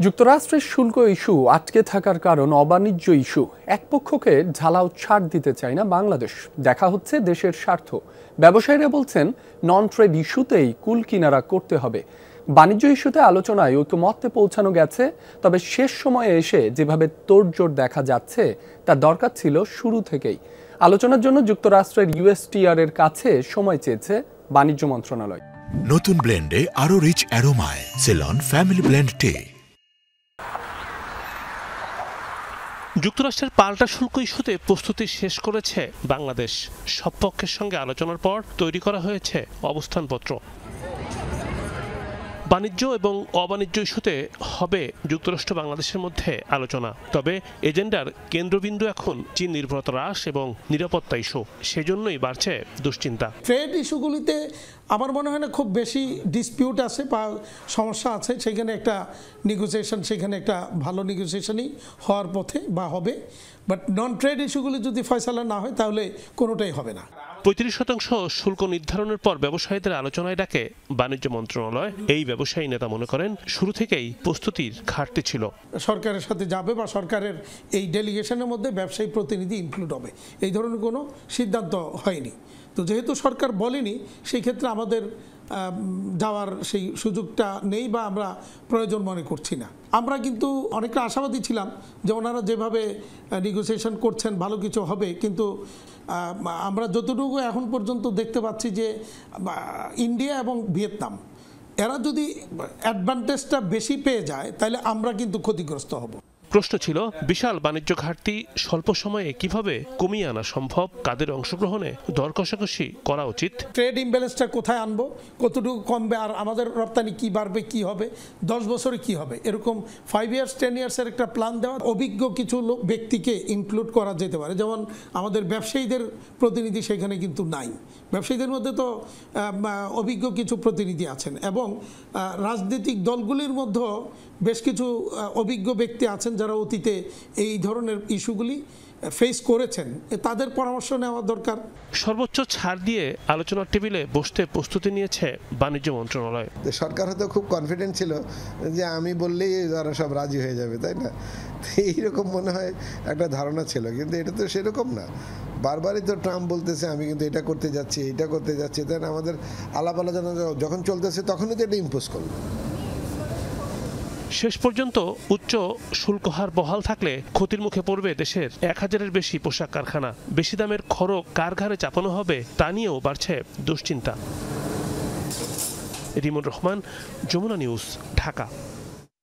যুক্তরাষ্ট্রের শুল্ক ইস্যু আটকে থাকার কারণ অবাণিজ্য ইস্যু। এক পক্ষকে ঝালাও ছাড় দিতে চায় না বাংলাদেশ। দেখা হচ্ছে দেশের স্বার্থ। ব্যবসায়ীরা বলছেন নন ট্রেড ইস্যুতেই কুল কিনারা করতে হবে। বাণিজ্য ইস্যুতে আলোচনায় ঐকমত্যে পৌঁছানো গেছে, তবে শেষ সময়ে এসে যেভাবে তোড়জোড় দেখা যাচ্ছে তা দরকার ছিল শুরু থেকেই। আলোচনার জন্য যুক্তরাষ্ট্রের ইউএসটিআর এর কাছে সময় চেয়েছে বাণিজ্য মন্ত্রণালয়। নতুন ব্লেন্ডে আরো রিচ অ্যারোমায় সেলন ফ্যামিলি ব্লেন্ড টে। যুক্তরাষ্ট্রের পাল্টা শুল্ক ইস্যুতে প্রস্তুতি শেষ করেছে বাংলাদেশ। সব পক্ষের সঙ্গে আলোচনার পর তৈরি করা হয়েছে অবস্থানপত্র। বাণিজ্য এবং অবাণিজ্য ইস্যুতে হবে যুক্তরাষ্ট্র বাংলাদেশের মধ্যে আলোচনা। তবে এজেন্ডার কেন্দ্রবিন্দু এখন চীন নির্ভরতা হ্রাস এবং নিরাপত্তা ইস্যু। সেজন্যই বাড়ছে দুশ্চিন্তা। ট্রেড ইস্যুগুলিতে আমার মনে হয় না খুব বেশি ডিসপিউট আছে বা সমস্যা আছে। সেখানে একটা নেগোসিয়েশন, সেখানে একটা ভালো নেগোসিয়েশনই হওয়ার পথে বা হবে। বাট নন ট্রেড ইস্যুগুলি যদি ফয়সালা না হয় তাহলে কোনোটাই হবে না। 35% শুল্ক নির্ধারণের পর ব্যবসায়ীদের আলোচনায় ডাকে বাণিজ্য মন্ত্রণালয়। এই ব্যবসায়ী নেতা মনে করেন শুরু থেকেই প্রস্তুতির ঘাটতি ছিল। সরকারের সাথে যাবে বা সরকারের এই ডেলিগেশনের মধ্যে ব্যবসায়ী প্রতিনিধি ইনক্লুড হবে, এই ধরনের কোনো সিদ্ধান্ত হয়নি। তো যেহেতু সরকার বলেনি, সেই ক্ষেত্রে আমাদের যাওয়ার সেই সুযোগটা নেই বা আমরা প্রয়োজন মনে করছি না। আমরা কিন্তু অনেকটা আশাবাদী ছিলাম যে ওনারা যেভাবে নেগোসিয়েশন করছেন ভালো কিছু হবে, কিন্তু আমরা যতটুকু এখন পর্যন্ত দেখতে পাচ্ছি যে ইন্ডিয়া এবং ভিয়েতনাম এরা যদি অ্যাডভান্টেজটা বেশি পেয়ে যায় তাহলে আমরা কিন্তু ক্ষতিগ্রস্ত হব। প্রশ্ন ছিল বিশাল বাণিজ্য ঘাটতি স্বল্প সময়ে কিভাবে কমিয়ে আনা সম্ভব, কাদের অংশগ্রহণে দর কষাকষি করা উচিত। ট্রেড ইমব্যালেন্সটা কোথায় আনবো, কতটুকু কমবে, আর আমাদের রপ্তানি কি বাড়বে, কি হবে, 10 বছরে কি হবে, এরকম 5 ইয়ার্স 10 ইয়ার্সের একটা প্ল্যান দেওয়া। অভিজ্ঞ কিছু ব্যক্তিকে ইনক্লুড করা যেতে পারে, যেমন আমাদের ব্যবসায়ীদের প্রতিনিধি সেখানে কিন্তু নাই। ব্যবসায়ীদের মধ্যে তো অভিজ্ঞ কিছু প্রতিনিধি আছেন এবং রাজনৈতিক দলগুলির মধ্যেও বেশ কিছু অভিজ্ঞ ব্যক্তি আছেন যারা অতীতে এই ধরনের ইস্যুগুলি ফেস করেছেন। তাদের পরামর্শ নেওয়া দরকার। সর্বোচ্চ ছাড় দিয়ে আলোচনার টেবিলে বসতে প্রস্তুতি নিয়েছে বাণিজ্য মন্ত্রণালয়। সরকার হয়তো খুব কনফিডেন্ট ছিল যে আমি বললেই তারা সব রাজি হয়ে যাবে, তাই না? এইরকম মনে হয় একটা ধারণা ছিল, কিন্তু এটা তো সেরকম না। বারবারই তো ট্রাম্প বলতেছে আমি কিন্তু এটা করতে যাচ্ছি, এটা করতে যাচ্ছি, তাই না? আমাদের আলাপ আলোচনা যখন চলতেছে তখনই তো এটা ইম্পোজ করলো। শেষ পর্যন্ত উচ্চ শুল্ক হার বহাল থাকলে ক্ষতির মুখে পড়বে দেশের 1000-এর বেশি পোশাক কারখানা। বেশি দামের খরচ কার ঘাড়ে চাপানো হবে তা নিয়েও বাড়ছে দুশ্চিন্তা। রিমন রহমান, যমুনা নিউজ, ঢাকা।